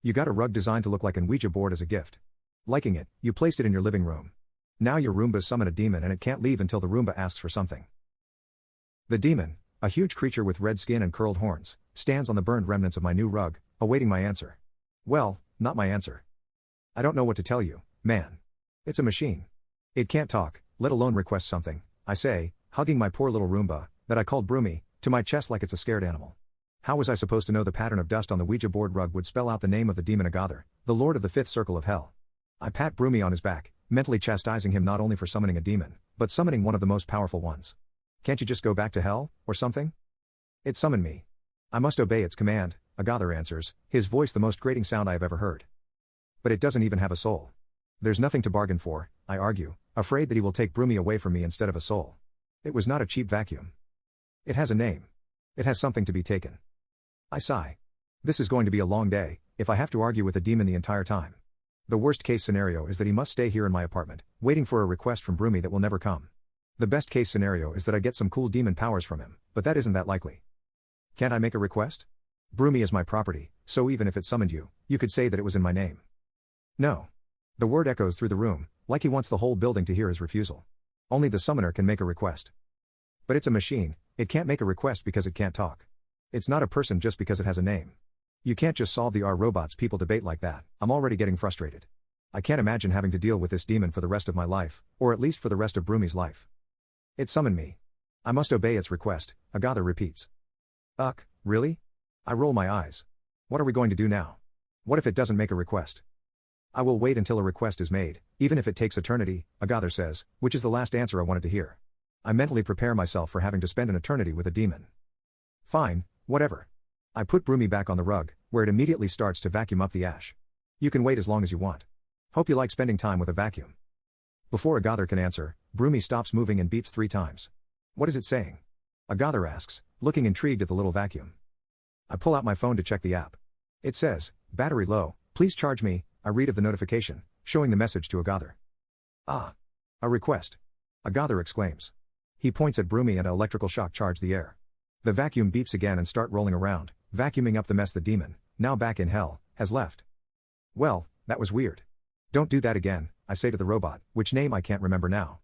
You got a rug designed to look like an Ouija board as a gift. Liking it, you placed it in your living room. Now your Roomba's summoned a demon and it can't leave until the Roomba asks for something. The demon, a huge creature with red skin and curled horns, stands on the burned remnants of my new rug, awaiting my answer. Well, not my answer. I don't know what to tell you, man. It's a machine. It can't talk, let alone request something, I say, hugging my poor little Roomba, that I called Broomy, to my chest like it's a scared animal. How was I supposed to know the pattern of dust on the Ouija board rug would spell out the name of the demon Agather, the lord of the fifth circle of hell? I pat Broomy on his back, mentally chastising him not only for summoning a demon, but summoning one of the most powerful ones. Can't you just go back to hell, or something? It summoned me. I must obey its command, Agather answers, his voice the most grating sound I have ever heard. But it doesn't even have a soul. There's nothing to bargain for, I argue, afraid that he will take Broomy away from me instead of a soul. It was not a cheap vacuum. It has a name. It has something to be taken. I sigh. This is going to be a long day, if I have to argue with a demon the entire time. The worst case scenario is that he must stay here in my apartment, waiting for a request from Broomy that will never come. The best case scenario is that I get some cool demon powers from him, but that isn't that likely. Can't I make a request? Broomy is my property, so even if it summoned you, you could say that it was in my name. No. The word echoes through the room, like he wants the whole building to hear his refusal. Only the summoner can make a request. But it's a machine, it can't make a request because it can't talk. It's not a person just because it has a name. You can't just solve the "are robots people" debate like that. I'm already getting frustrated. I can't imagine having to deal with this demon for the rest of my life, or at least for the rest of Broomy's life. It summoned me. I must obey its request, Agatha repeats. Really? I roll my eyes. What are we going to do now? What if it doesn't make a request? I will wait until a request is made, even if it takes eternity, Agatha says, which is the last answer I wanted to hear. I mentally prepare myself for having to spend an eternity with a demon. Fine, whatever. I put Broomy back on the rug, where it immediately starts to vacuum up the ash. You can wait as long as you want. Hope you like spending time with a vacuum. Before Agatha can answer, Broomy stops moving and beeps 3 times. What is it saying? Agatha asks, looking intrigued at the little vacuum. I pull out my phone to check the app. It says, "Battery low, please charge me." I read of the notification, showing the message to Agatha. Ah. A request. Agatha exclaims. He points at Broomy and an electrical shock charge the air. The vacuum beeps again and start rolling around, vacuuming up the mess the demon, now back in hell, has left. Well, that was weird. Don't do that again, I say to the robot, which name I can't remember now.